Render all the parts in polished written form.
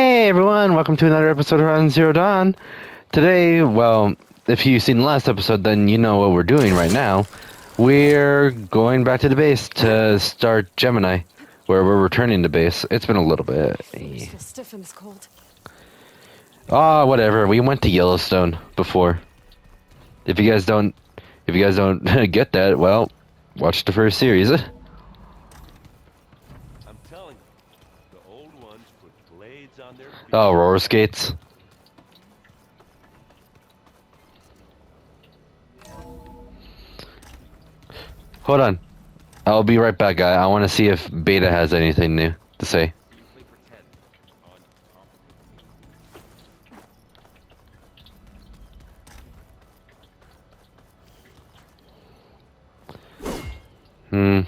Hey everyone, welcome to another episode of Horizon Zero Dawn. Today, well, if you've seen the last episode, then you know what we're doing right now. We're going back to the base to start Gemini, where we're returning to base. It's been a little bit. Fingers feel stiff in this cold. Whatever. We went to Yellowstone before. If you guys don't get that, well, watch the first series. I'm telling you, the old ones put blades on their feet. Oh, roller skates. Hold on. I'll be right back, guy. I want to see if Beta has anything new to say. Briefly pretend on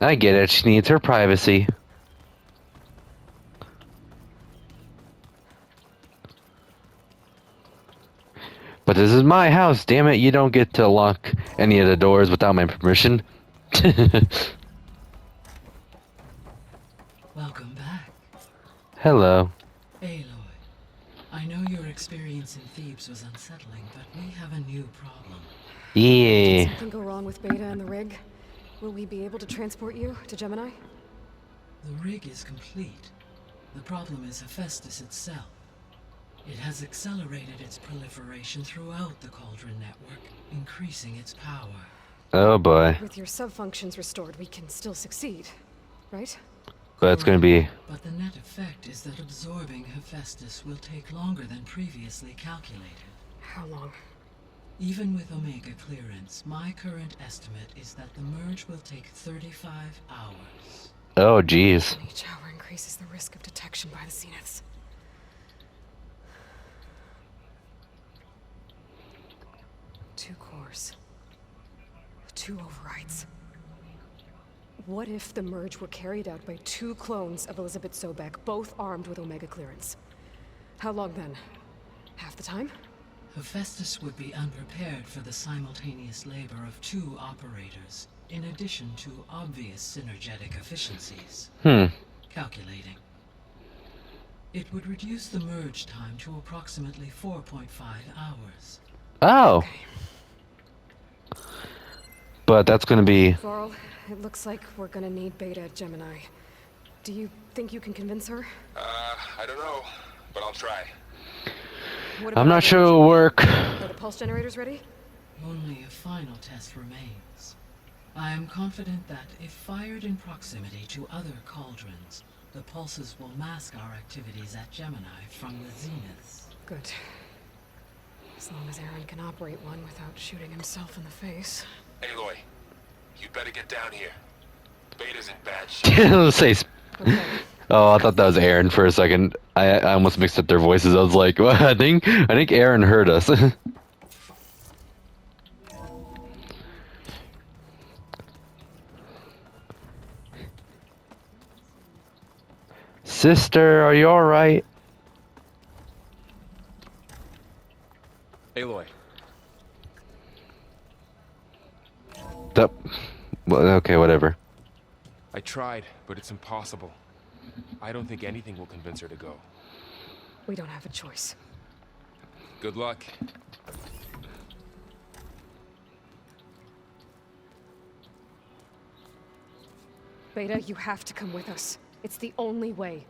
I get it. She needs her privacy. But this is my house, damn it. You don't get to lock any of the doors without my permission. Welcome back. Hello. Aloy, I know your experience in Thebes was unsettling, but we have a new problem. Did Yeah. something go wrong with Beta and the rig? Will we be able to transport you to Gemini? The rig is complete. The problem is Hephaestus itself. It has accelerated its proliferation throughout the Cauldron network, increasing its power. Oh boy. With your sub-functions restored, we can still succeed, right? But it's gonna be. But the net effect is that absorbing Hephaestus will take longer than previously calculated. How long? Even with Omega clearance, my current estimate is that the merge will take 35 hours. Oh jeez. And each hour increases the risk of detection by the Zeniths. Two cores. Two overrides. What if the merge were carried out by two clones of Elizabeth Sobek, both armed with Omega clearance? How long then? Half the time? Hephaestus would be unprepared for the simultaneous labor of two operators, in addition to obvious synergetic efficiencies. Calculating. It would reduce the merge time to approximately 4.5 hours. Oh. But that's gonna be. Varl, it looks like we're gonna need Beta at Gemini. Do you think you can convince her? I don't know, but I'll try. What I'm about not sure it'll work. Are the pulse generators ready? Only a final test remains. I am confident that if fired in proximity to other cauldrons, the pulses will mask our activities at Gemini from the zeniths. Good. As long as Aaron can operate one without shooting himself in the face. Aloy, you better get down here. Beta's in bad shape. Let's say. Okay. Oh, I thought that was Aaron for a second. I almost mixed up their voices. I was like, well, I think Aaron heard us. Sister, are you all right? Aloy, Well, okay, whatever. I tried, but it's impossible. I don't think anything will convince her to go. We don't have a choice. Good luck. Beta, you have to come with us. It's the only way.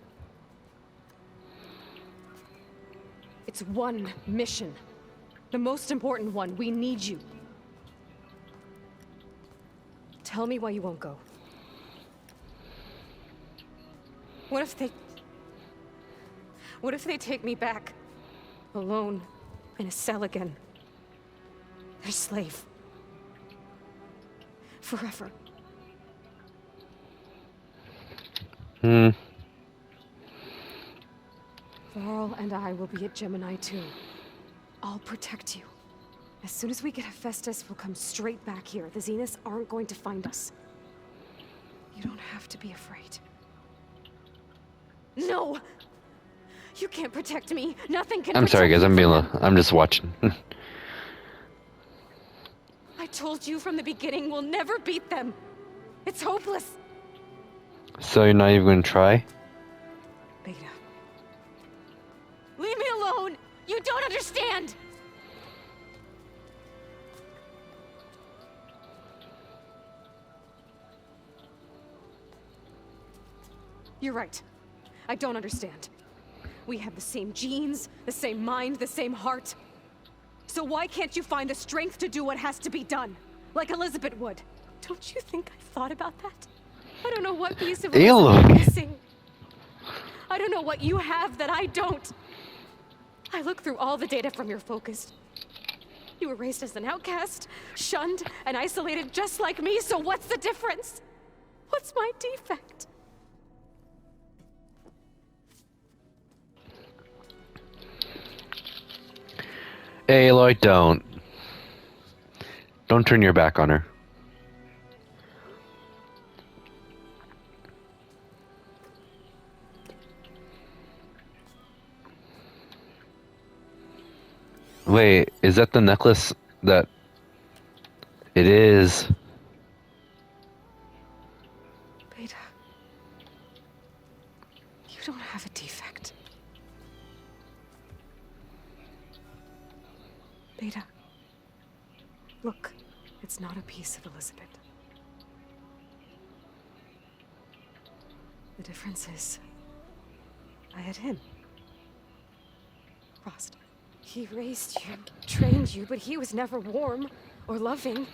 It's one mission. The most important one. We need you. Tell me why you won't go. What if they take me back? Alone, in a cell again. Their slave. Forever. Varl and I will be at Gemini too. I'll protect you. As soon as we get Hephaestus, we'll come straight back here. The Zeniths aren't going to find us. You don't have to be afraid. No! You can't protect me. Nothing can I'm sorry, protect guys. me from them. I'm just watching. I told you from the beginning, we'll never beat them. It's hopeless. So you're not even gonna try? You're right. I don't understand. We have the same genes, the same mind, the same heart. So why can't you find the strength to do what has to be done? Like Elizabeth would. Don't you think I've thought about that? I don't know what piece of Elizabeth I'm missing. I don't know what you have that I don't. I look through all the data from your focus. You were raised as an outcast, shunned, and isolated just like me, so what's the difference? What's my defect? Aloy, don't. Don't turn your back on her. Wait, is that the necklace that... It is. Beta. You don't have a defect. Beta. Look, it's not a piece of Elizabeth. The difference is, I had him. Frost. He raised you, trained you, but he was never warm or loving.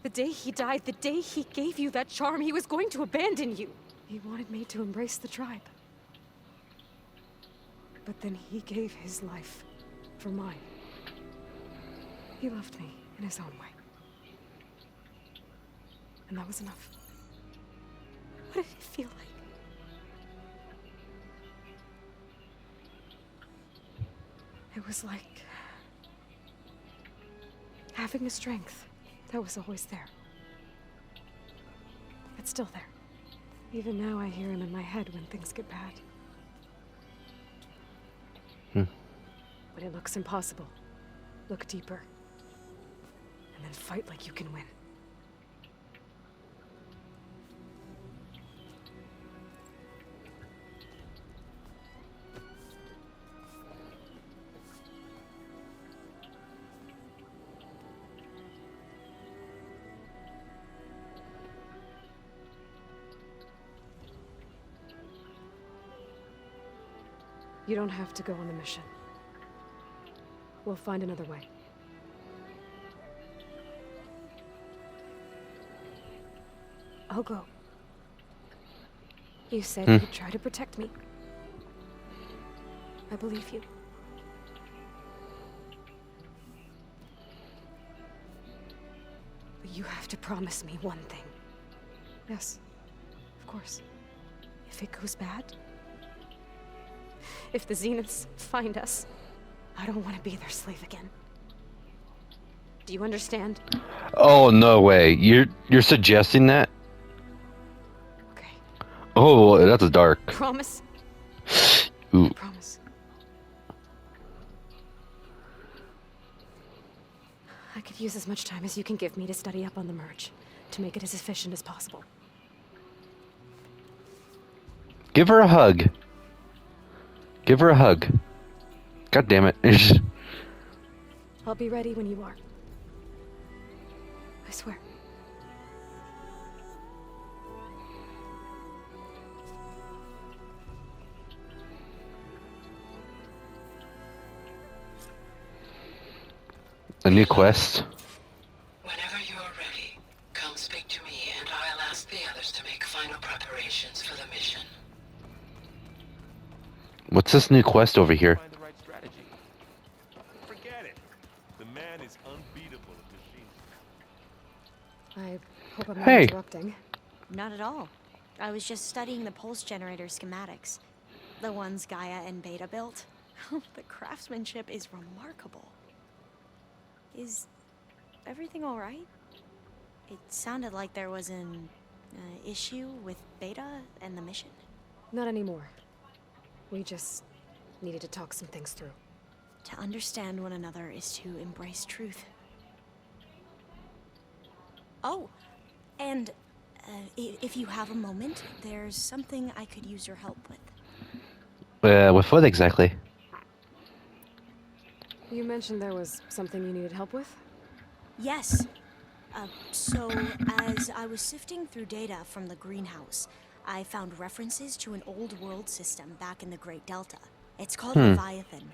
The day he died, the day he gave you that charm, he was going to abandon you. He wanted me to embrace the tribe. But then he gave his life for mine. He loved me in his own way. And that was enough. What did it feel like? It was like having a strength that was always there. It's still there. Even now I hear him in my head when things get bad. When it looks impossible, look deeper. And then fight like you can win. You don't have to go on the mission. We'll find another way. I'll go. You said you'd try to protect me. I believe you. But you have to promise me one thing. Yes, of course. If it goes bad, if the Zeniths find us, I don't want to be their slave again. Do you understand? Oh, no way. You're suggesting that? Okay. Oh, that's dark. Promise? Ooh. Promise. I could use as much time as you can give me to study up on the merge, to make it as efficient as possible. Give her a hug. Give her a hug. God damn it. I'll be ready when you are. I swear. A new quest. Whenever you are ready, come speak to me and I'll ask the others to make final preparations for the mission. What's this new quest over here? Find the right strategy. Forget it. The man is unbeatable at machine. I hope I'm not Hey. interrupting. Not at all. I was just studying the pulse generator schematics. The ones Gaia and Beta built. The craftsmanship is remarkable. Is everything all right? It sounded like there was an issue with Beta and the mission. Not anymore. We just needed to talk some things through. To understand one another is to embrace truth. Oh, and if you have a moment, there's something I could use your help with. With what exactly? You mentioned there was something you needed help with? Yes. So, as I was sifting through data from the greenhouse, I found references to an old world system back in the Great Delta. It's called Leviathan.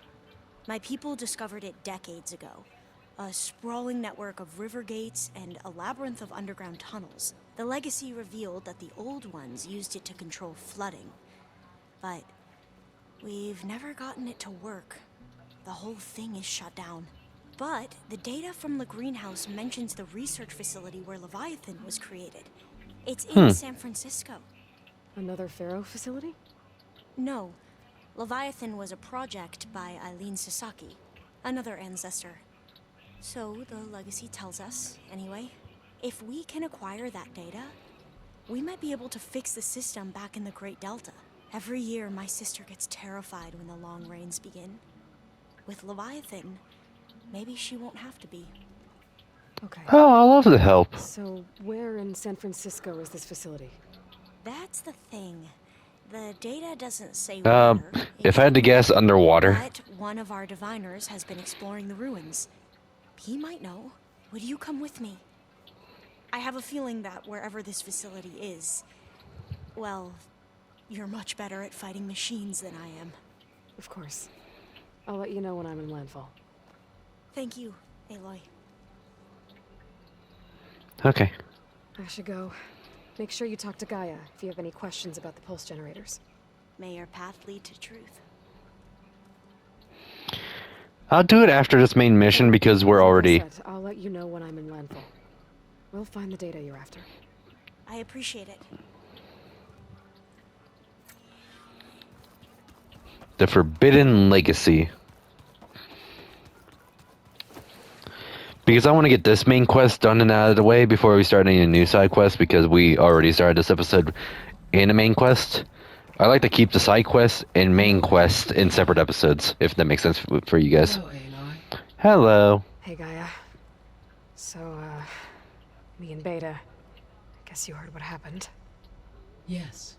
My people discovered it decades ago. A sprawling network of river gates and a labyrinth of underground tunnels. The legacy revealed that the old ones used it to control flooding. But we've never gotten it to work. The whole thing is shut down. But the data from the greenhouse mentions the research facility where Leviathan was created. It's in San Francisco. Another Pharaoh facility? No. Leviathan was a project by Eileen Sasaki, another ancestor. So the legacy tells us, anyway, if we can acquire that data, we might be able to fix the system back in the Great Delta. Every year, my sister gets terrified when the long rains begin. With Leviathan, maybe she won't have to be. Okay. Oh, I love the help. So, where in San Francisco is this facility? That's the thing. The data doesn't say Um, where. if I had to guess, underwater. But one of our diviners has been exploring the ruins. He might know. Would you come with me? I have a feeling that wherever this facility is, well, you're much better at fighting machines than I am. Of course. I'll let you know when I'm in landfall. Thank you, Aloy. Okay. I should go. Make sure you talk to Gaia if you have any questions about the pulse generators. May your path lead to truth. I'll do it after this main mission because we're Like I already... said, I'll let you know when I'm in landfall. We'll find the data you're after. I appreciate it. The Forbidden Legacy. Because I want to get this main quest done and out of the way before we start any new side quests, because we already started this episode in a main quest. I like to keep the side quests and main quest in separate episodes, if that makes sense for you guys. Hello, Aloy. Hello. Hey, Gaia. So, me and Beta. I guess you heard what happened. Yes.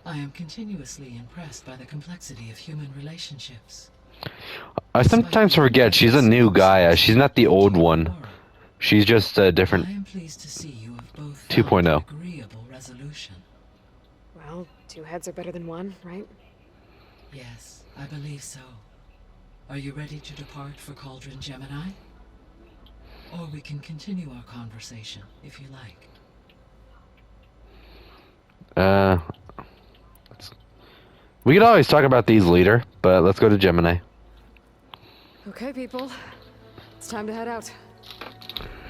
I am continuously impressed by the complexity of human relationships. I sometimes forget she's a new Gaia. She's not the old one. She's just a different... I am pleased to see you have both 2.0. found an agreeable resolution. Well, two heads are better than one, right? Yes, I believe so. Are you ready to depart for Cauldron Gemini? Or we can continue our conversation, if you like. We could always talk about these later, but let's go to Gemini. Okay, people. It's time to head out.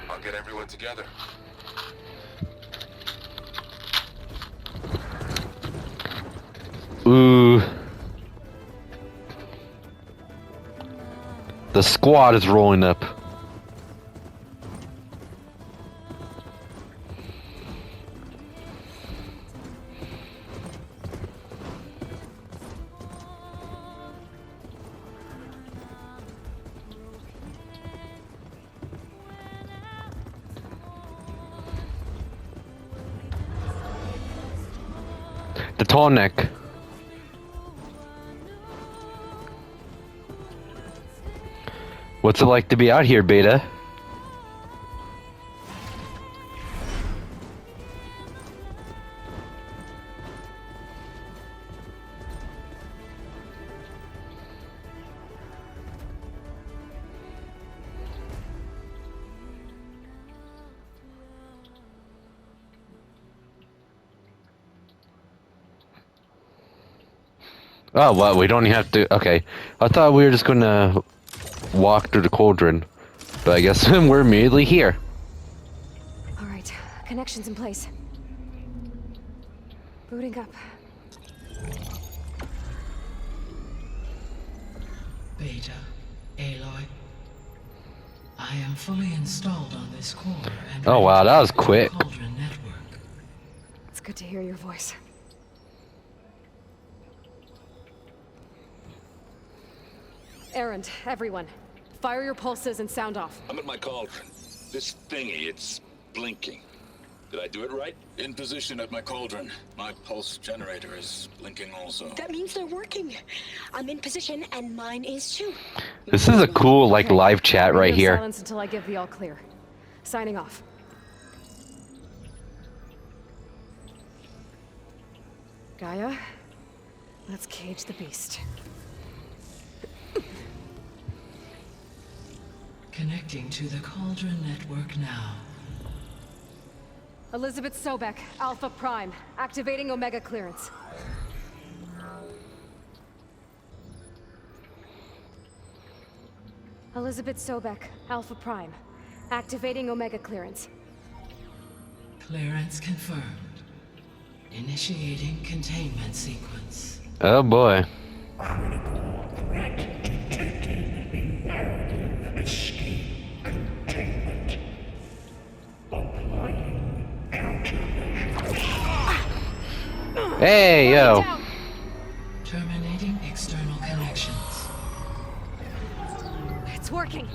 I'll get everyone together. Ooh. The squad is rolling up. The tall neck. What's it like to be out here, Beta? Oh, well, we don't have to... Okay. I thought we were just gonna walk through the cauldron. But I guess we're immediately here. All right, connections in place. Booting up. Beta, Aloy. I am fully installed on this core and Oh, ready wow, to that was connect to the quick. Cauldron network. It's good to hear your voice. Errand, everyone. Fire your pulses and sound off. I'm at my cauldron. This thingy, it's blinking. Did I do it right? In position at my cauldron. My pulse generator is blinking also. That means they're working. I'm in position, and mine is too. This is a cool, like, live chat right Radio here. Silence until I give the all clear. Signing off. Gaia, let's cage the beast. Connecting to the Cauldron network now. Elizabeth Sobek, Alpha Prime, activating Omega clearance. Elizabeth Sobek, Alpha Prime, activating Omega clearance. Clearance confirmed. Initiating containment sequence. Oh boy. Hey, yo. Terminating external connections. It's working.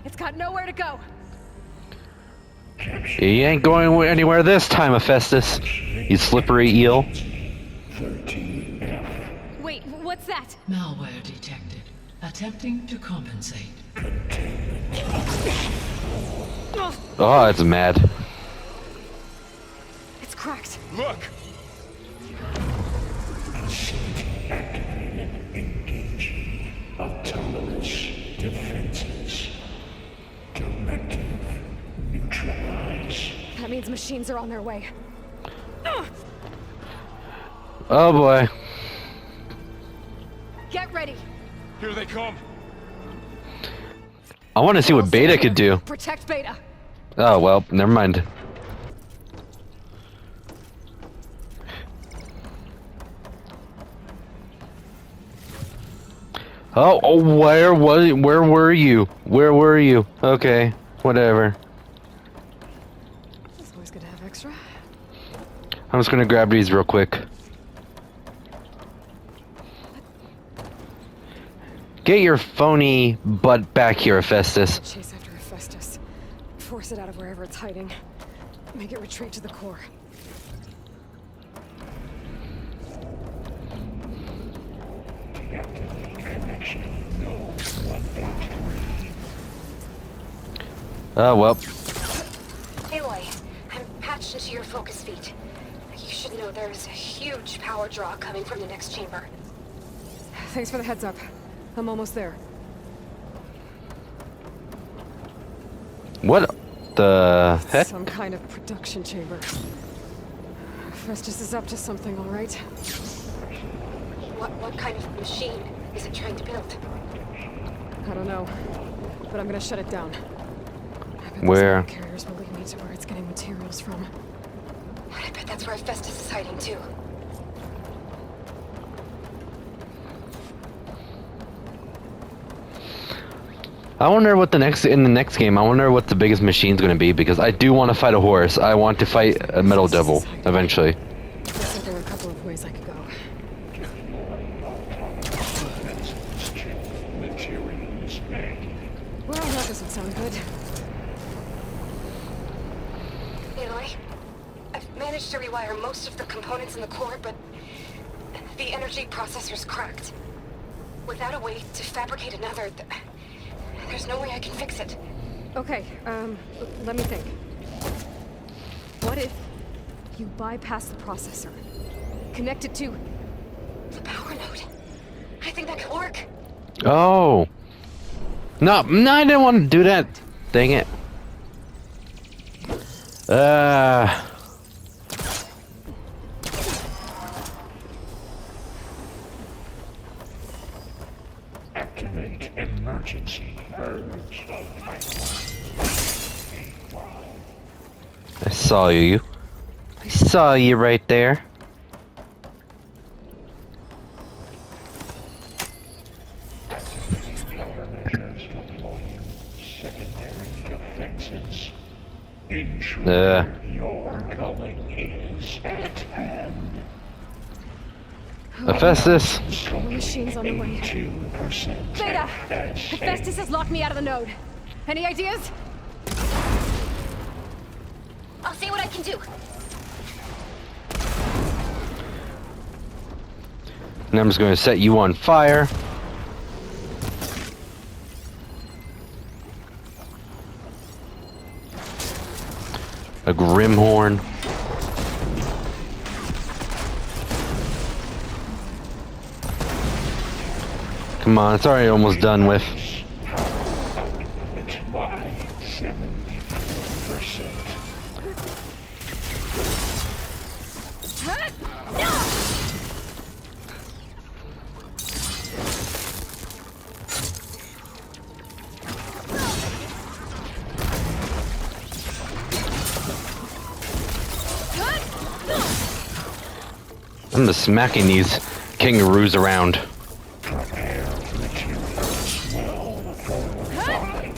It's got nowhere to go. You ain't going anywhere this time, Hephaestus. You slippery eel. Wait, what's that? Malware detected. Attempting to compensate. Oh, it's mad. It's cracked. Look! Autonomous defenses. Directive neutralize. That means machines are on their way. Oh boy. Get ready. Here they come! I want to see what Beta could do. Protect Beta. Oh well, never mind. Oh, where were you? Where were you? Okay, whatever. It's always good to have extra. I'm just gonna grab these real quick. Get your phony butt back here, Hephaestus. Chase after Hephaestus. Force it out of wherever it's hiding. Make it retreat to the core. Oh well. Aloy, I'm patched into your focus feed. You should know there's a huge power draw coming from the next chamber. Thanks for the heads up. I'm almost there. What the heck? Some kind of production chamber. Festus is up to something, all right? What kind of machine is it trying to build? I don't know, but I'm gonna shut it down. I bet Where? those carriers will lead me to where it's getting materials from. I bet that's where Festus is hiding too. I wonder what in the next game. I wonder what the biggest machine's gonna be, because I do want to fight a horse. I want to fight a metal devil eventually. Looks like there are a couple of ways I could go. Well, that doesn't sound good. Aloy, I've managed to rewire most of the components in the core, but the energy processor's cracked. Without a way to fabricate another, there's no way I can fix it. Okay, let me think. What if you bypass the processor? Connect it to The power node. I think that could work. Oh. No, I didn't want to do that. Dang it. Activate emergency purge. I saw you. I saw you right there. Secondary offenses. Ensure Uh. your calling is at hand. Hephaestus. the machines on the way. 2% Beta! as Hephaestus has locked me out of the node. Any ideas? I'll see what I can do. And I'm just going to set you on fire. A Grimhorn. Come on, it's already almost done with. It's my 70%. I'm just smacking these kangaroos around. Prepare materials well for fine.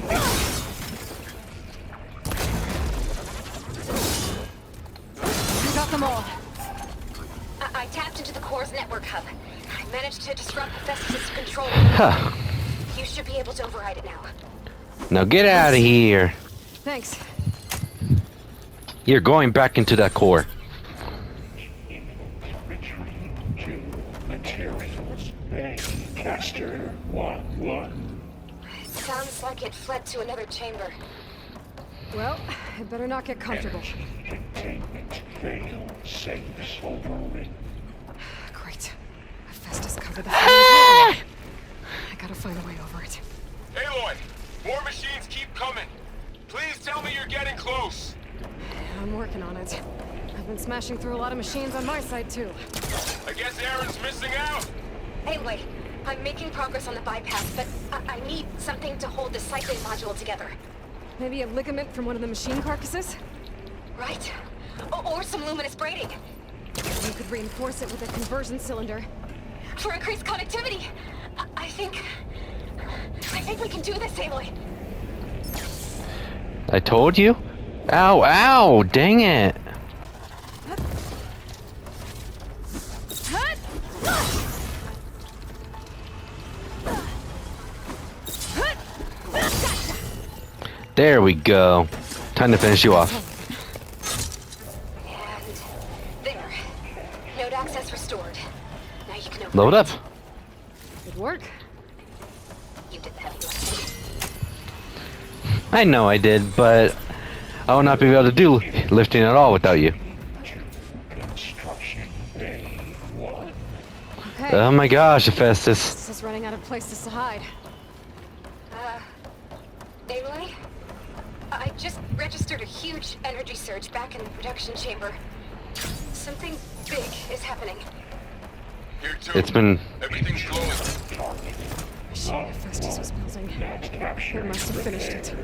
You got them all. I tapped into the core's network hub. I managed to disrupt Festus' control. Huh. You should be able to override it now. Now get out of here. Thanks. You're going back into that core. Retreat to materials. Hey, Caster 1-1. It sounds like it fled to another chamber. Well, it better not get comfortable. Energy containment fail. Safes overring. Great. Festus covered the whole thing. I gotta find a way over it. Aloy, more machines keep coming. Please tell me you're getting close. I'm working on it. I've been smashing through a lot of machines on my side, too. I guess Aaron's missing out. Anyway, I'm making progress on the bypass, but I need something to hold the cycling module together. Maybe a ligament from one of the machine carcasses? Right? Or some luminous braiding. You could reinforce it with a conversion cylinder. For increased connectivity. I think we can do this, Aloy. I told you? Ow, ow, dang it. There we go. Time to finish you off. And there. Node access restored. Now you can open Load up. Good work. You did the heavy lifting. I know I did, but I will not be able to do lifting at all without you. Construction Bay 1. Okay. Oh my gosh, Hephaestus. This is running out of places to hide. Aloy? I just registered a huge energy surge back in the production chamber. Something big is happening. Here too. It's been... Everything's glowing. Machine Festus was building. It must have finished it.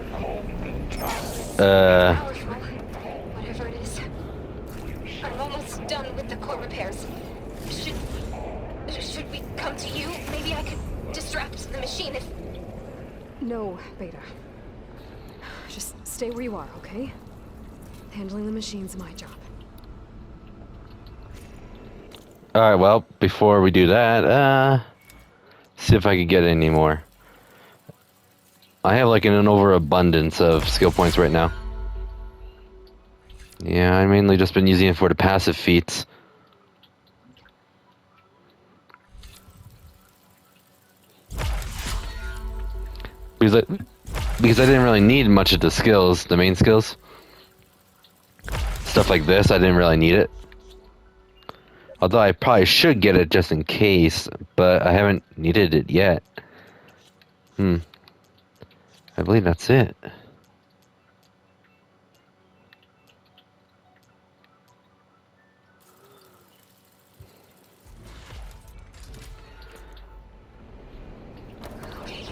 Powerful. Whatever it is. I'm almost done with the core repairs. Should we come to you? Maybe I could distract the machine if... No, Beta. Just stay where you are, okay? Handling the machine's my job. Alright, well, before we do that, see if I can get any more. I have like an overabundance of skill points right now. Yeah, I mainly just been using it for the passive feats. Because I didn't really need much of the skills, the main skills. Stuff like this, I didn't really need it. Although I probably should get it just in case, but I haven't needed it yet. I believe that's it. Okay,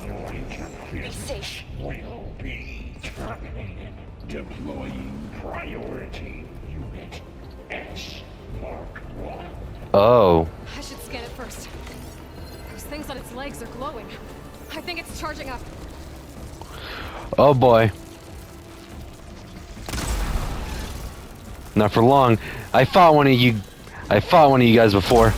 Your be interference safe. will be terminated. Deploying priority unit S Mark 1. Oh. I should scan it first. Those things on its legs are glowing. I think it's charging up. Oh boy. Not for long. I fought one of you guys before.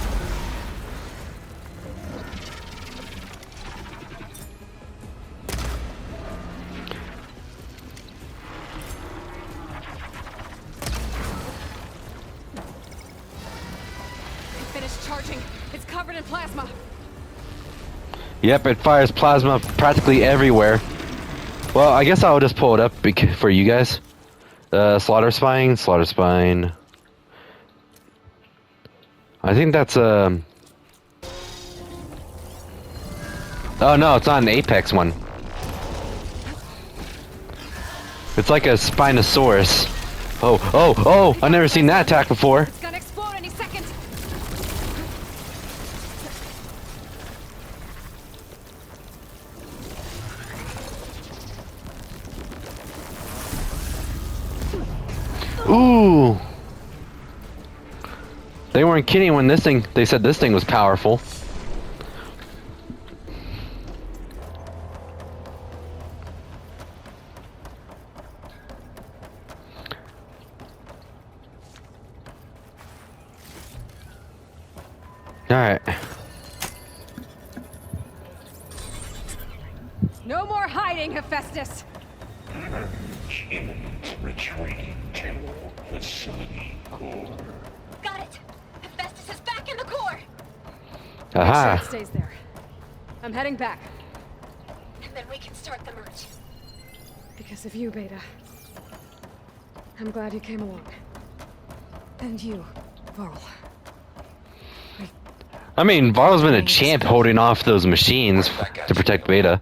Finished charging. It's covered in plasma. Yep, it fires plasma practically everywhere. Well, I guess I'll just pull it up for you guys. Slaughter Spine. I think that's Oh no, it's not an apex one. It's like a Spinosaurus. Oh, oh, oh! I've never seen that attack before. It's gonna explode any second. Ooh! They weren't kidding when they said this thing was powerful. Alright. No more hiding, Hephaestus. Retreating to the sunny core. Got it! Hephaestus is back in the core! Make sure Aha! it stays there. I'm heading back. And then we can start the merge. Because of you, Beta. I'm glad you came along. And you, Varl. I mean, Varl's been a champ holding off those machines to protect Beta.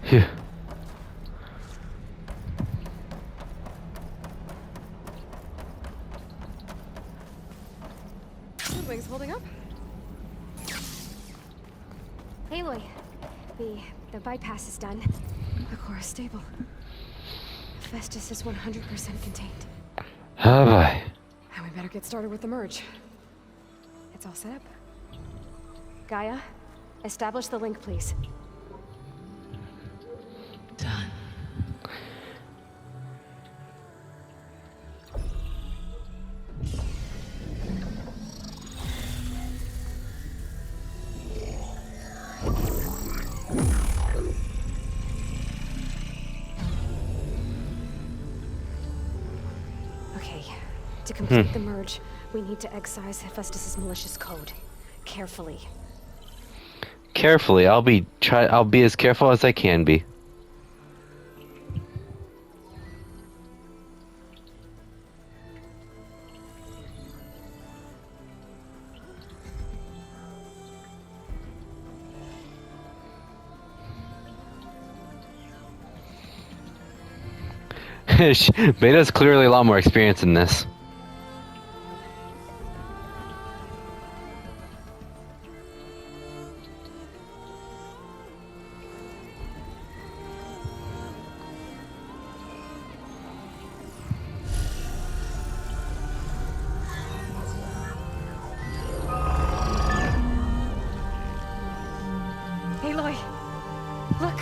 Phew. Wings holding up? Aloy, the bypass is done. The core is stable. Hephaestus is 100% contained. Oh boy. And we better get started with the merge. It's all set up. Gaia, establish the link, please. Done. Okay, to complete the merge, we need to excise Hephaestus's malicious code. Carefully. Carefully, I'll be as careful as I can be. Beta's clearly a lot more experienced in this. Aloy, look.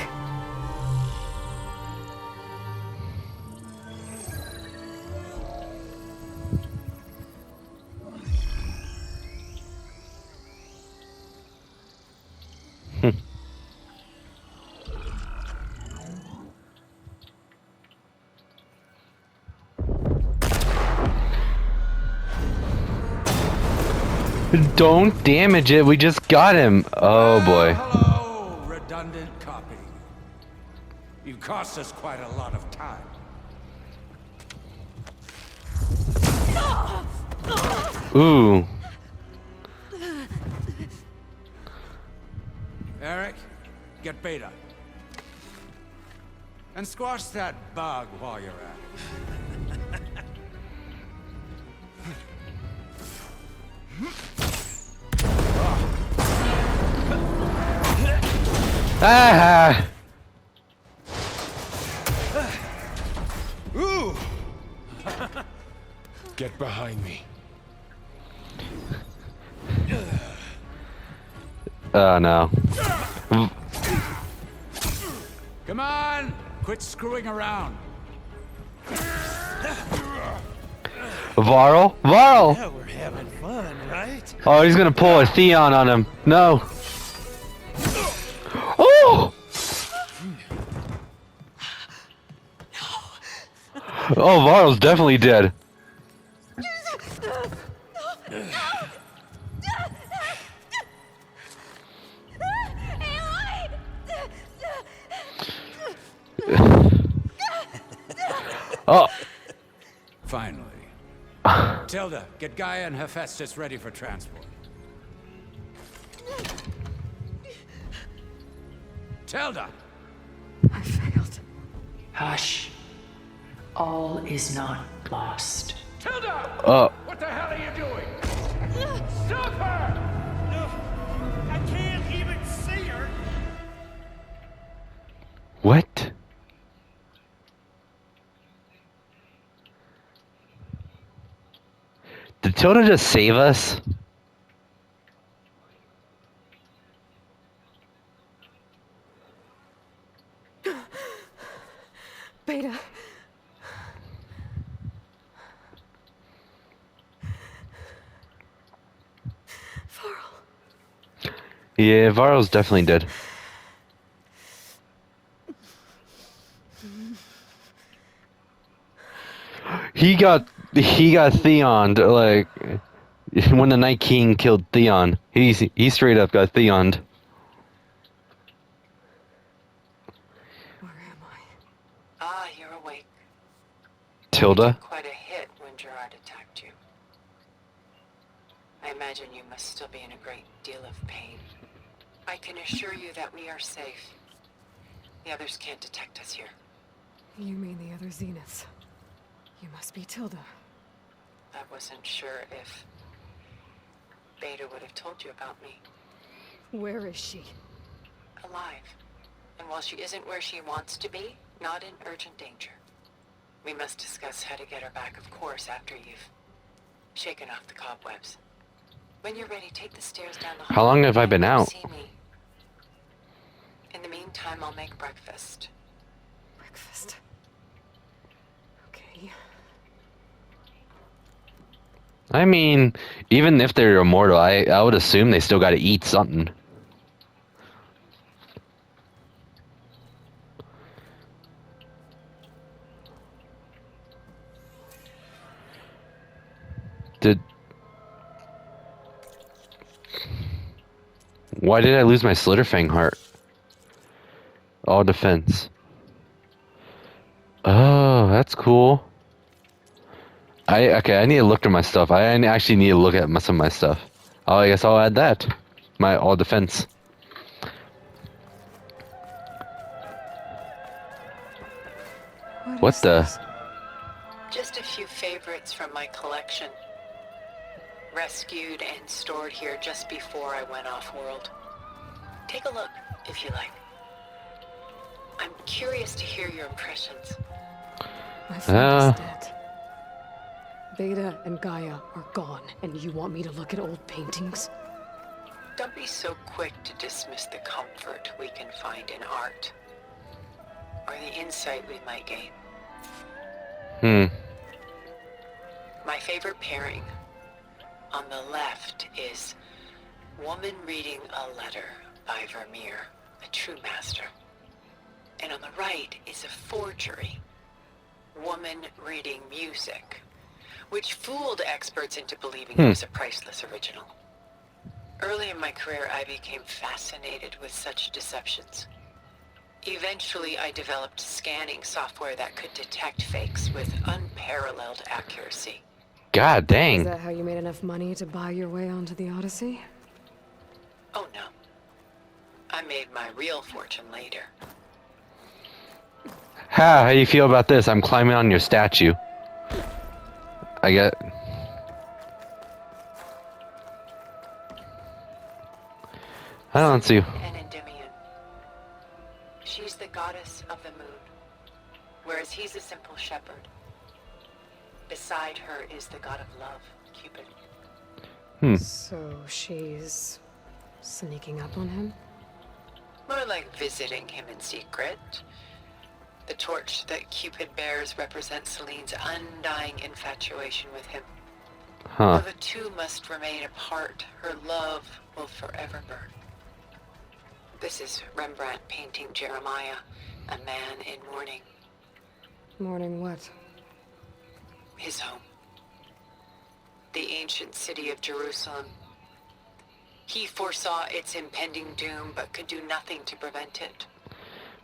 Don't damage it, we just got him. Oh boy. Hello, redundant copy. You cost us quite a lot of time. Ooh. Eric, get Beta. And squash that bug while you're at it. Ah! Ooh! Get behind me. Oh no. Come on! Quit screwing around. Varl? Varl! Yeah, we're having fun, right? Oh, he's gonna pull a Theon on him. No. Oh! Oh, Varl's definitely dead. Oh. Finally. Tilda, get Gaia and Hephaestus ready for transport. Tilda! I failed. Hush. All is not lost. Tilda! Oh, What the hell are you doing? Stop her! No, I can't even see her. what? Did Tilda just save us? Beta. Varl. Yeah, Varl's definitely dead. He got Theoned, like when the Night King killed Theon. He straight up got Theoned. Where am I? Ah, you're awake. Tilda? Quite a hit when Gerard attacked you. I imagine you must still be in a great deal of pain. I can assure you that we are safe. The others can't detect us here. You mean the other Zeniths? You must be Tilda. I wasn't sure if Beta would have told you about me. Where is she? Alive. And while she isn't where she wants to be, not in urgent danger. We must discuss how to get her back, of course, after you've shaken off the cobwebs. When you're ready, take the stairs down the hall. How long have I been out? See me. In the meantime, I'll make breakfast. Breakfast. Okay. I mean, even if they're immortal, I would assume they still gotta eat something. Why did I lose my Slitterfang heart? All defense. Oh, that's cool. Okay, I need to look at my stuff. I actually need to look at some of my stuff. Oh, I guess I'll add that. My all defense. What the? Just a few favorites from my collection. Rescued and stored here just before I went off-world. Take a look, if you like. I'm curious to hear your impressions. My friend is dead. Beta and Gaia are gone, and you want me to look at old paintings? Don't be so quick to dismiss the comfort we can find in art. Or the insight we might gain. My favorite pairing on the left is Woman Reading a Letter by Vermeer, a true master. And on the right is a forgery, Woman Reading Music, which fooled experts into believing it was a priceless original. Early in my career, I became fascinated with such deceptions. Eventually, I developed scanning software that could detect fakes with unparalleled accuracy. God dang. Is that how you made enough money to buy your way onto the Odyssey? Oh no. I made my real fortune later. How do you feel about this? I'm climbing on your statue. I get... I don't see... And Endymion. She's the goddess of the moon, whereas he's a simple shepherd. Beside her is the god of love, Cupid. So she's sneaking up on him? More like visiting him in secret. The torch that Cupid bears represents Celine's undying infatuation with him. Though the two must remain apart, her love will forever burn. This is Rembrandt painting Jeremiah, a man in mourning. Mourning what? His home. The ancient city of Jerusalem. He foresaw its impending doom, but could do nothing to prevent it.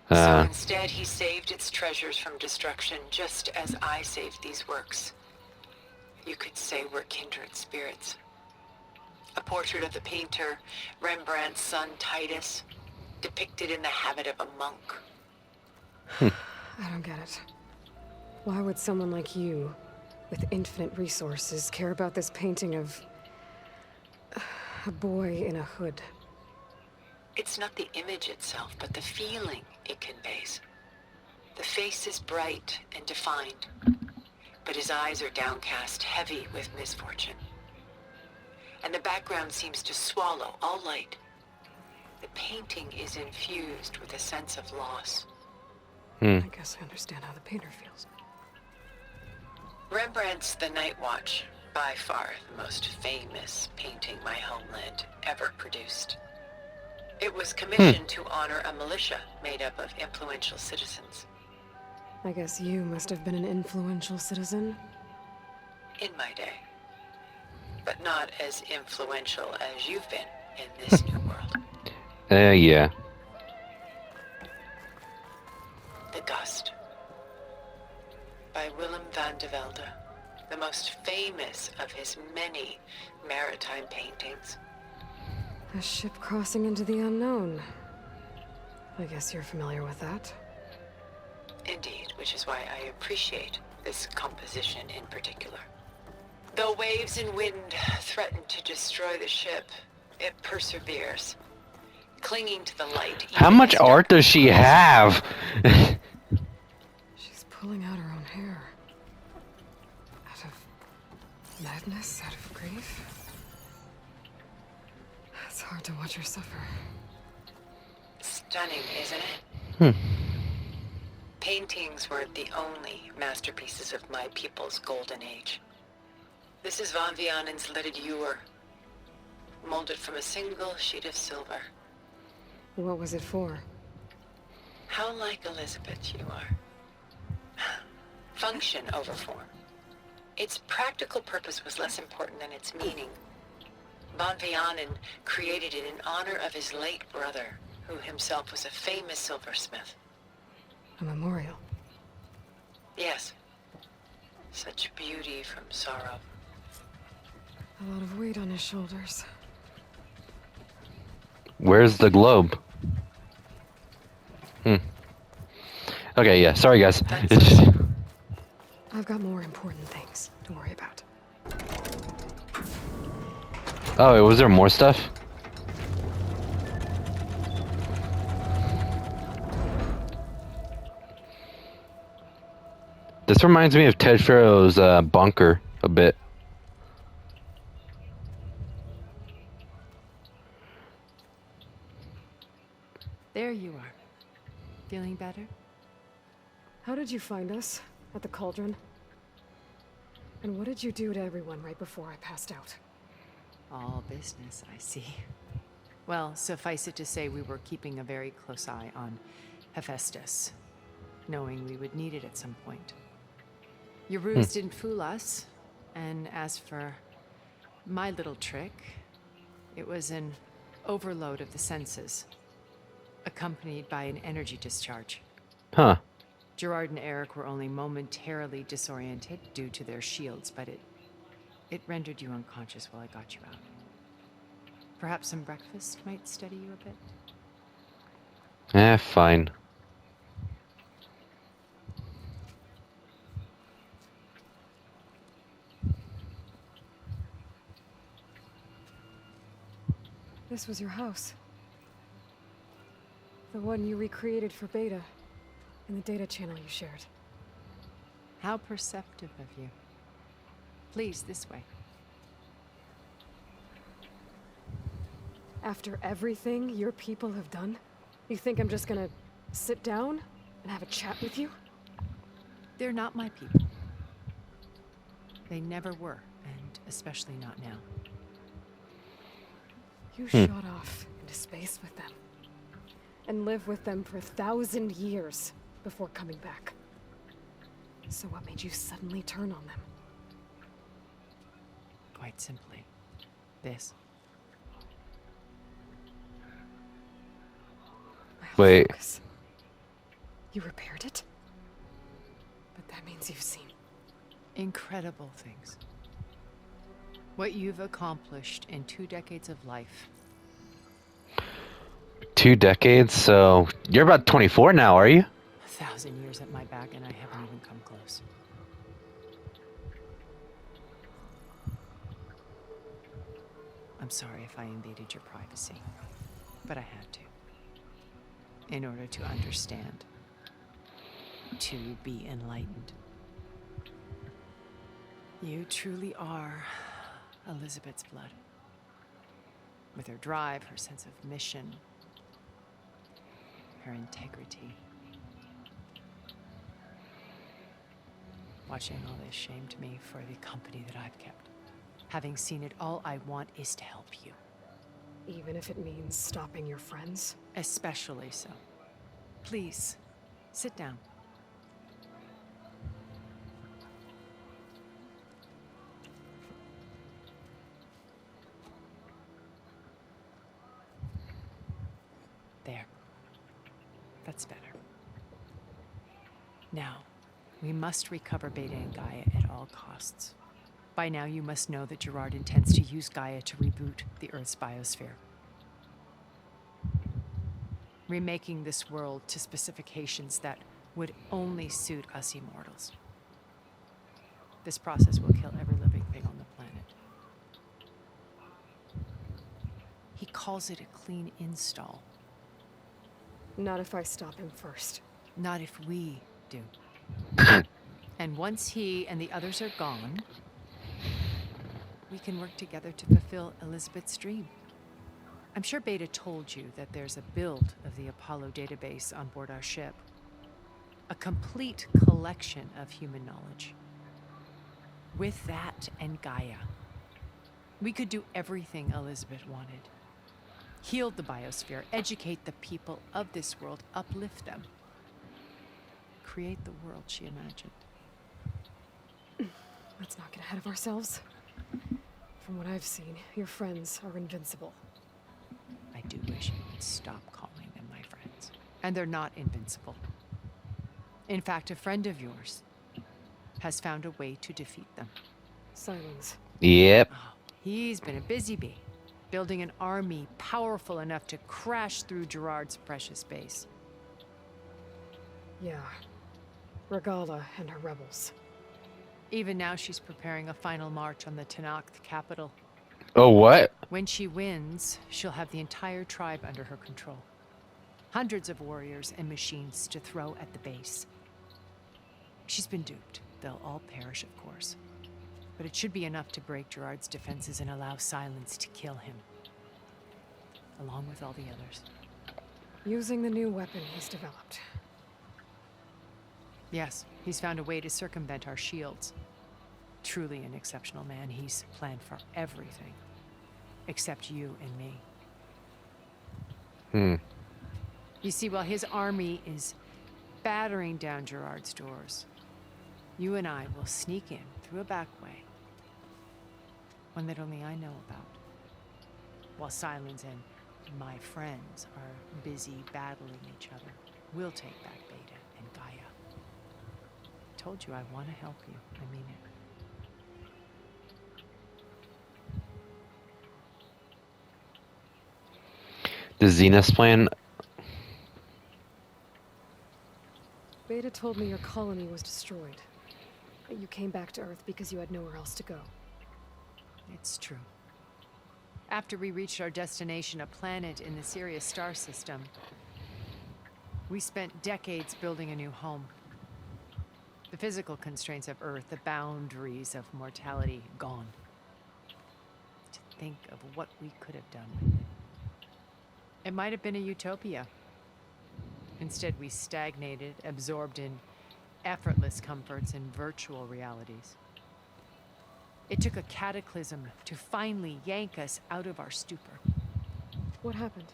So instead, he saved its treasures from destruction, just as I saved these works. You could say we're kindred spirits. A portrait of the painter, Rembrandt's son Titus, depicted in the habit of a monk. I don't get it. Why would someone like you, with infinite resources, care about this painting of a boy in a hood? It's not the image itself, but the feeling it conveys. The face is bright and defined, but his eyes are downcast, heavy with misfortune. And the background seems to swallow all light. The painting is infused with a sense of loss. I guess I understand how the painter feels. Rembrandt's The Night Watch, by far the most famous painting my homeland ever produced. It was commissioned to honor a militia made up of influential citizens. I guess you must have been an influential citizen. In my day. But not as influential as you've been in this new world. Yeah. The Gust. By Willem van de Velde, the most famous of his many maritime paintings. A ship crossing into the unknown. I guess you're familiar with that. Indeed, which is why I appreciate this composition in particular. Though waves and wind threaten to destroy the ship, it perseveres, clinging to the light. How much art does she have? She's pulling out her own hair. Out of madness, out of grief. It's hard to watch her suffer. Stunning, isn't it? Paintings weren't the only masterpieces of my people's golden age. This is Van Vianen's Leaded Ewer, molded from a single sheet of silver. What was it for? How like Elizabeth you are. Function over form. Its practical purpose was less important than its meaning. Van Vianen created it in honor of his late brother, who himself was a famous silversmith. A memorial. Yes. Such beauty from sorrow. A lot of weight on his shoulders. Where's the globe? Okay, yeah. Sorry, guys. I've got more important things to worry about. Oh, was there more stuff? This reminds me of Ted Farrow's bunker a bit. There you are. Feeling better? How did you find us? At the cauldron? And what did you do to everyone right before I passed out? All business, I see. Well, suffice it to say we were keeping a very close eye on Hephaestus, knowing we would need it at some point. Your ruse didn't fool us, and as for my little trick, it was an overload of the senses, accompanied by an energy discharge. Huh. Gerard and Eric were only momentarily disoriented due to their shields, but it rendered you unconscious while I got you out. Perhaps some breakfast might steady you a bit? Fine. This was your house. The one you recreated for Beta, in the data channel you shared. How perceptive of you. Please, this way. After everything your people have done, you think I'm just gonna sit down and have a chat with you? They're not my people. They never were, and especially not now. You shot off into space with them, and lived with them for 1,000 years before coming back. So what made you suddenly turn on them? Quite simply, this. Wait. Focus. You repaired it? But that means you've seen Incredible things. What you've accomplished in 2 decades of life. 2 decades, so you're about 24 now, are you? 1,000 years at my back, and I haven't even come close. I'm sorry if I invaded your privacy, but I had to. In order to understand, to be enlightened. You truly are Elizabeth's blood. With her drive, her sense of mission, her integrity. Watching all this shamed me for the company that I've kept. Having seen it, all I want is to help you. Even if it means stopping your friends? Especially so. Please, sit down. There. That's better. Now, we must recover Beta and Gaia at all costs. By now, you must know that Gerard intends to use Gaia to reboot the Earth's biosphere. Remaking this world to specifications that would only suit us immortals. This process will kill every living thing on the planet. He calls it a clean install. Not if I stop him first. Not if we do. And once he and the others are gone, we can work together to fulfill Elizabeth's dream. I'm sure Beta told you that there's a build of the Apollo database on board our ship. A complete collection of human knowledge. With that and Gaia, we could do everything Elizabeth wanted. Heal the biosphere, educate the people of this world, uplift them. Create the world she imagined. Let's not get ahead of ourselves. From what I've seen, your friends are invincible. I do wish you would stop calling them my friends. And they're not invincible. In fact, a friend of yours has found a way to defeat them. Silence. Yep. Oh, he's been a busy bee, building an army powerful enough to crash through Gerard's precious base. Yeah. Regala and her rebels. Even now, she's preparing a final march on the Tenakth capital. Oh, what? When she wins, she'll have the entire tribe under her control. Hundreds of warriors and machines to throw at the base. She's been duped. They'll all perish, of course. But it should be enough to break Gerard's defenses and allow Silence to kill him. Along with all the others. Using the new weapon he's developed. Yes, he's found a way to circumvent our shields. Truly an exceptional man. He's planned for everything. Except you and me. You see, while his army is battering down Gerard's doors, you and I will sneak in through a back way. One that only I know about. While Silence and my friends are busy battling each other, we'll take back Beta and Gaia. I told you I want to help you. I mean it. The Zenith plan. Beta told me your colony was destroyed. That you came back to Earth because you had nowhere else to go. It's true. After we reached our destination, a planet in the Sirius star system, we spent decades building a new home. The physical constraints of Earth, the boundaries of mortality, gone. To think of what we could have done with it. It might have been a utopia. Instead, we stagnated, absorbed in effortless comforts and virtual realities. It took a cataclysm to finally yank us out of our stupor. What happened?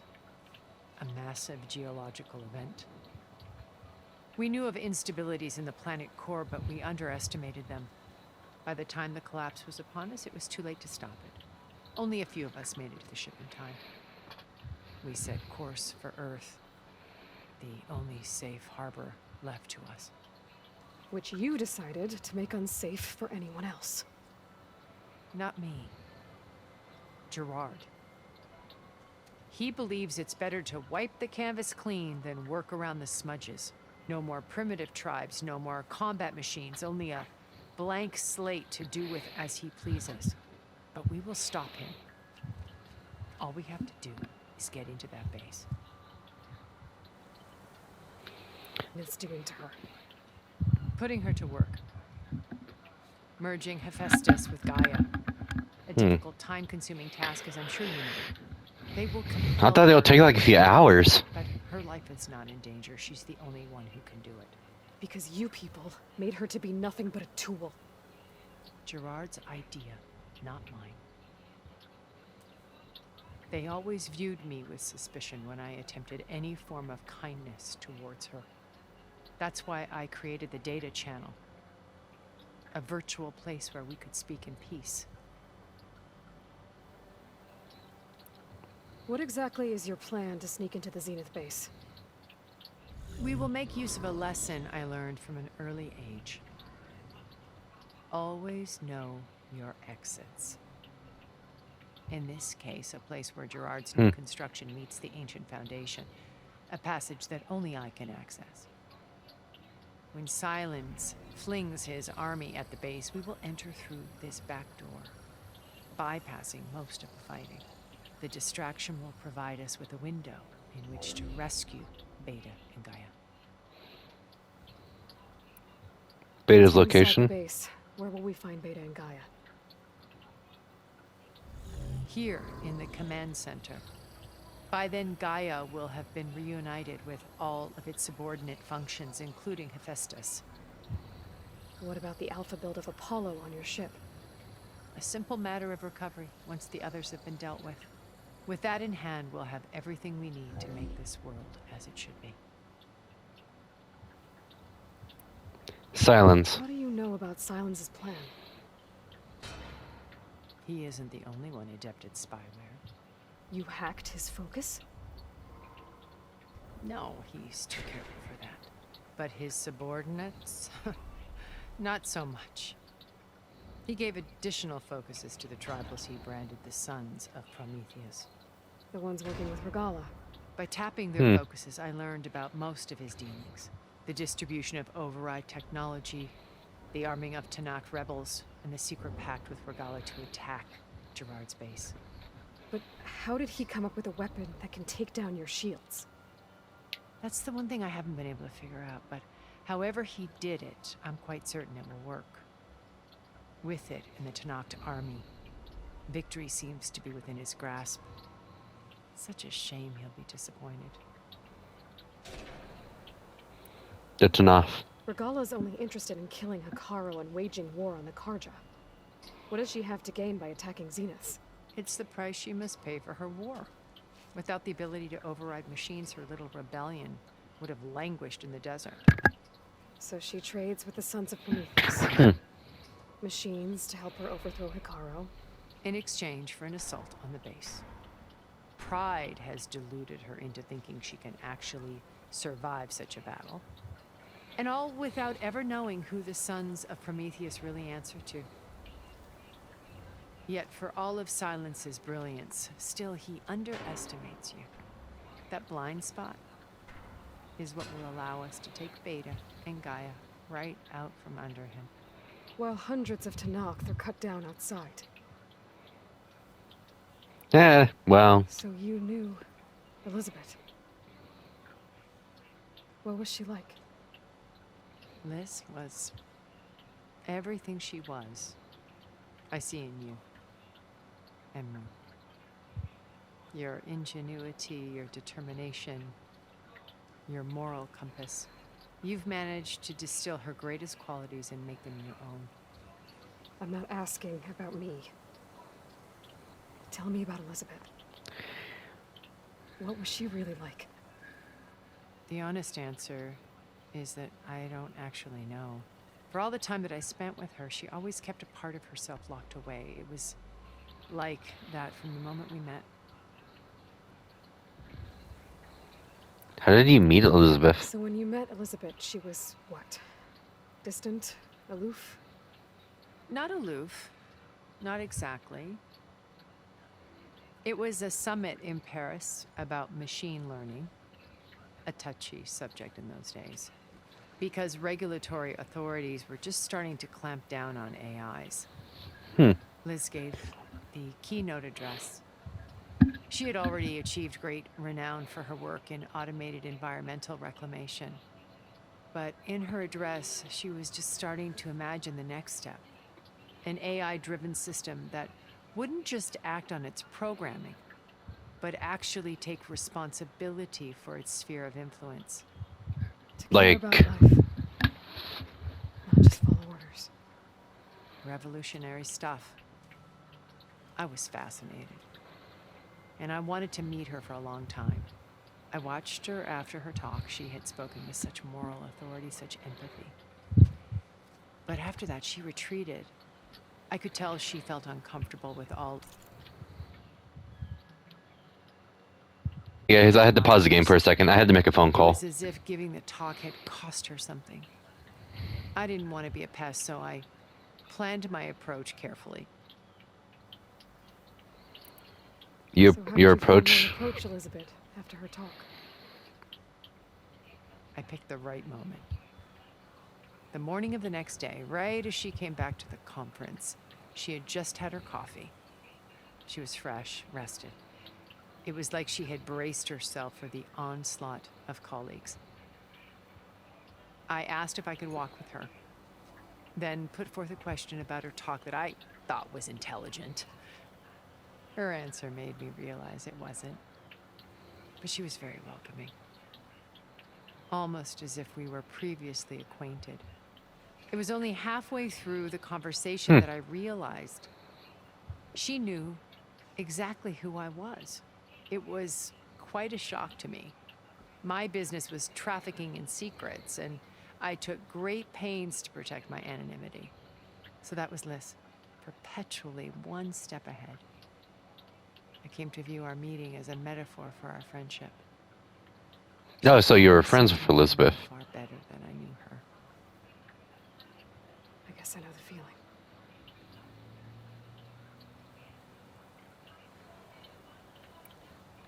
A massive geological event. We knew of instabilities in the planet core, but we underestimated them. By the time the collapse was upon us, it was too late to stop it. Only a few of us made it to the ship in time. We set course for Earth, the only safe harbor left to us. Which you decided to make unsafe for anyone else. Not me. Gerard. He believes it's better to wipe the canvas clean than work around the smudges. No more primitive tribes, no more combat machines, only a blank slate to do with as he pleases. But we will stop him. All we have to do is get into that base. And it's doing to her. Putting her to work. Merging Hephaestus with Gaia. A difficult, time-consuming task, as I'm sure you know. They will I thought it would take like a few hours. But her life is not in danger. She's the only one who can do it. Because you people made her to be nothing but a tool. Gerard's idea, not mine. They always viewed me with suspicion when I attempted any form of kindness towards her. That's why I created the data channel. A virtual place where we could speak in peace. What exactly is your plan to sneak into the Zenith base? We will make use of a lesson I learned from an early age. Always know your exits. In this case, a place where Gerard's new construction meets the ancient foundation. A passage that only I can access. When Silence flings his army at the base, we will enter through this back door, bypassing most of the fighting. The distraction will provide us with a window in which to rescue Beta and Gaia. Beta's Inside the location. base, where will we find Beta and Gaia? Here in the command center. By then, Gaia will have been reunited with all of its subordinate functions, including Hephaestus. What about the alpha build of Apollo on your ship? A simple matter of recovery once the others have been dealt with. With that in hand, we'll have everything we need to make this world as it should be. Silence. What do you know about Silence's plan? He isn't the only one adept at spyware. You hacked his focus? No, he's too careful for that. But his subordinates? Not so much. He gave additional focuses to the tribals he branded the Sons of Prometheus. The ones working with Regala. By tapping their focuses, I learned about most of his dealings. The distribution of override technology, the arming of Tanakh rebels, and the secret pact with Regala to attack Gerard's base. But how did he come up with a weapon that can take down your shields? That's the one thing I haven't been able to figure out, but however he did it, I'm quite certain it will work. With it in the Tanakh army, victory seems to be within his grasp. Such a shame he'll be disappointed. That's enough. Regala's only interested in killing Hekarro and waging war on the Karja. What does she have to gain by attacking Zenith? It's the price she must pay for her war. Without the ability to override machines, her little rebellion would have languished in the desert. So she trades with the Sons of Prometheus. Machines to help her overthrow Hekarro. In exchange for an assault on the base. Pride has deluded her into thinking she can actually survive such a battle. And all without ever knowing who the Sons of Prometheus really answer to. Yet for all of Silence's brilliance, still he underestimates you. That blind spot is what will allow us to take Beta and Gaia right out from under him. While hundreds of Tanakh are cut down outside. Yeah, well. So you knew Elizabeth. What was she like? Liz was everything she was. I see in you. Emma. Your ingenuity, your determination, your moral compass. You've managed to distill her greatest qualities and make them your own. I'm not asking about me. Tell me about Elizabeth. What was she really like? The honest answer is that I don't actually know. For all the time that I spent with her, she always kept a part of herself locked away. It was like that from the moment we met. How did you meet Elizabeth? So when you met Elizabeth, she was what? Distant? Aloof? Not aloof. Not exactly. It was a summit in Paris about machine learning, a touchy subject in those days, because regulatory authorities were just starting to clamp down on AIs. Liz gave the keynote address. She had already achieved great renown for her work in automated environmental reclamation. But in her address, she was just starting to imagine the next step. An AI-driven system that wouldn't just act on its programming, but actually take responsibility for its sphere of influence. Like, About life, not just follow orders. Revolutionary stuff. I was fascinated. And I wanted to meet her for a long time. I watched her after her talk. She had spoken with such moral authority, such empathy. But after that, she retreated. I could tell she felt uncomfortable with all... yeah, I had to pause the game for a second. I had to make a phone It call. was as if giving the talk had cost her something. I didn't want to be a pest, so I planned my approach carefully. So how did Your you plan to approach? approach Elizabeth after her talk? I picked the right moment. The morning of the next day, right as she came back to the conference, she had just had her coffee. She was fresh, rested. It was like she had braced herself for the onslaught of colleagues. I asked if I could walk with her, then put forth a question about her talk that I thought was intelligent. Her answer made me realize it wasn't, but she was very welcoming. Almost as if we were previously acquainted. It was only halfway through the conversation that I realized she knew exactly who I was. It was quite a shock to me. My business was trafficking in secrets, and I took great pains to protect my anonymity. So that was Liz, perpetually one step ahead. I came to view our meeting as a metaphor for our friendship. Oh, so you were friends with Elizabeth. Far better than I knew her. I guess I know the feeling.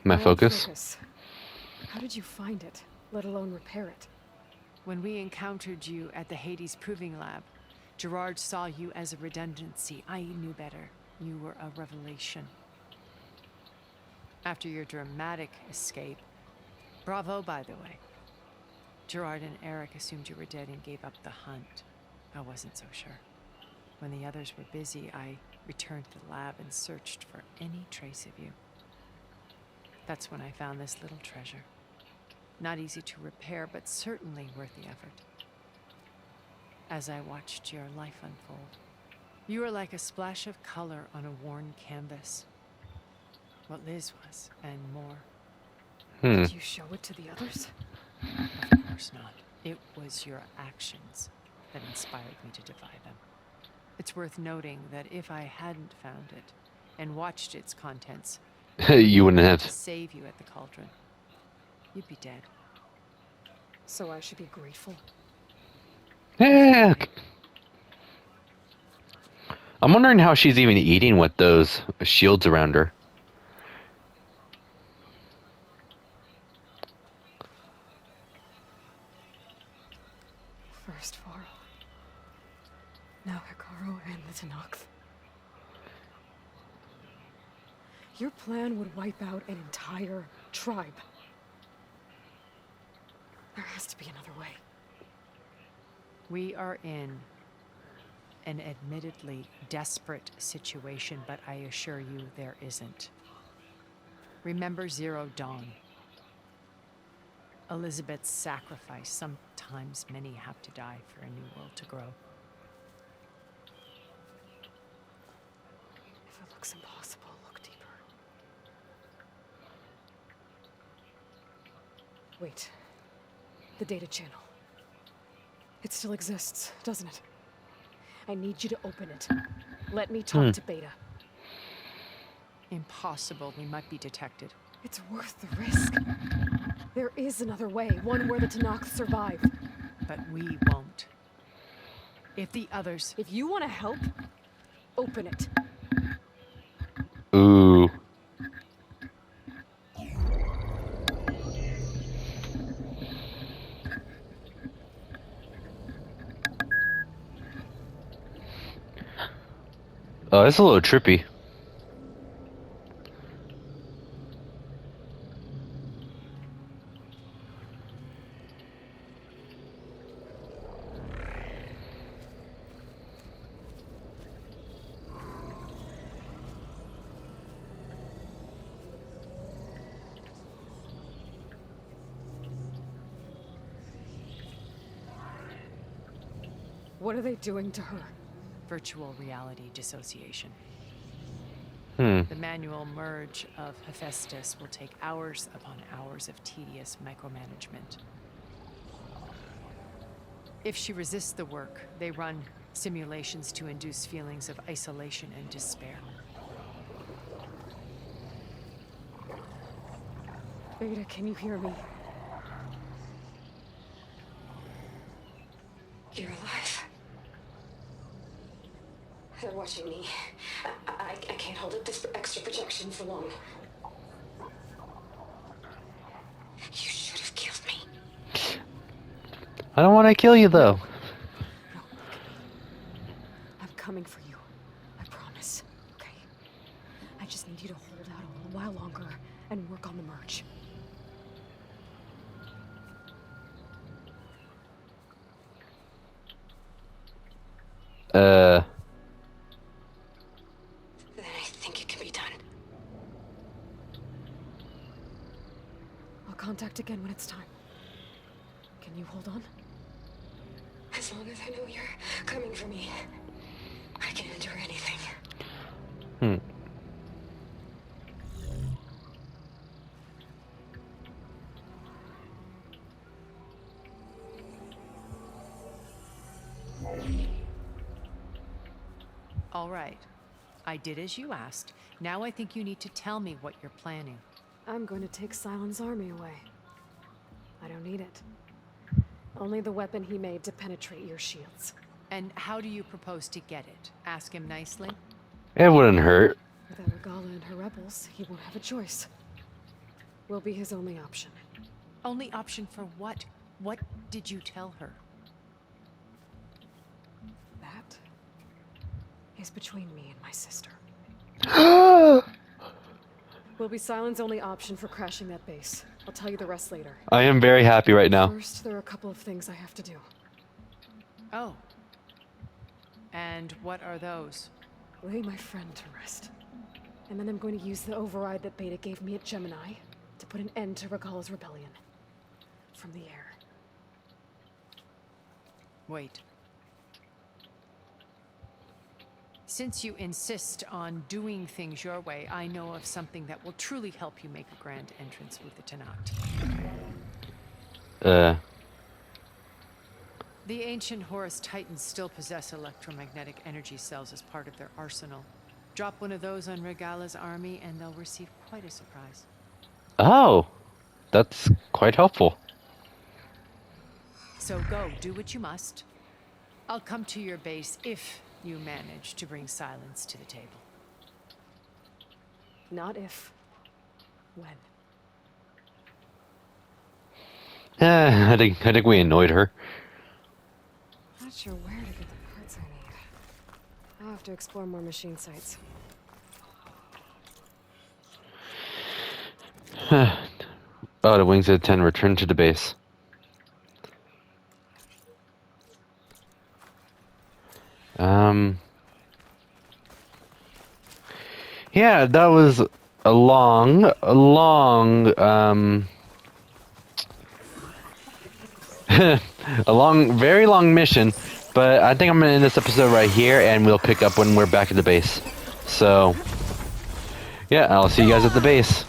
My Why focus? How did you find it, let alone repair it? When we encountered you at the Hades Proving Lab, Gerard saw you as a redundancy. I knew better. You were a revelation. After your dramatic escape, bravo, by the way. Gerard and Eric assumed you were dead and gave up the hunt. I wasn't so sure. When the others were busy, I returned to the lab and searched for any trace of you. That's when I found this little treasure. Not easy to repair, but certainly worth the effort. As I watched your life unfold, you were like a splash of color on a worn canvas. What Liz was, and more. Did you show it to the others? Of course not. It was your actions that inspired me to defy them. It's worth noting that if I hadn't found it and watched its contents, You wouldn't have. to save you at the cauldron, you'd be dead. So I should be grateful. Yeah. I'm wondering how she's even eating with those shields around her. First Varl. Now Hekarro and the Tenakth. Your plan would wipe out an entire tribe. There has to be another way. We are in an admittedly desperate situation, but I assure you there isn't. Remember Zero Dawn. Elizabeth's sacrifice. Sometimes many have to die for a new world to grow. If it looks impossible, look deeper. Wait. The data channel. It still exists, doesn't it? I need you to open it. Let me talk to Beta. Impossible. We might be detected. It's worth the risk. There is another way, one where the Tenakth survive. But we won't. If the others... If you want to help, open it. Ooh. Oh, it's a little trippy. What are they doing to her? Virtual reality dissociation. Hmm. The manual merge of Hephaestus will take hours upon hours of tedious micromanagement. If she resists the work, they run simulations to induce feelings of isolation and despair. Beta, can you hear me? You're alive. They're watching me. I can't hold up this extra projection for long. You should have killed me. I don't want to kill you though. I'm coming for you. I promise. Okay? I just need you to hold out a little while longer and work on the merge. Then I think it can be done. I'll contact again when it's time. Can you hold on? As long as I know you're coming for me, I can endure anything. Hmm. All right. I did as you asked. Now I think you need to tell me what you're planning. I'm going to take Sylens' army away. I don't need it. Only the weapon he made to penetrate your shields. And how do you propose to get it? Ask him nicely? It wouldn't hurt. Without Regala and her rebels, he won't have a choice. We'll be his only option. Only option for what? What did you tell her? That is between me and my sister. Will be Sylens' only option for crashing that base. I'll tell you the rest later. I am very happy right now. First, there are a couple of things I have to do. Oh. And what are those? Lay my friend to rest. And then I'm going to use the override that Beta gave me at Gemini to put an end to Regala's rebellion. From the air. Wait. Since you insist on doing things your way, I know of something that will truly help you make a grand entrance with the Tenat. The ancient Horus Titans still possess electromagnetic energy cells as part of their arsenal. Drop one of those on Regala's army and they'll receive quite a surprise. Oh, that's quite helpful. So go, do what you must. I'll come to your base if you manage to bring Sylens to the table. Not if. When. I think we annoyed her. Not sure where to get the parts I need. I'll have to explore more machine sites. Oh, the Wings of 10 return to the base. Yeah, that was a long, very long mission, but I think I'm gonna end this episode right here, and we'll pick up when we're back at the base. So, yeah, I'll see you guys at the base.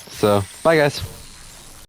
So, bye guys.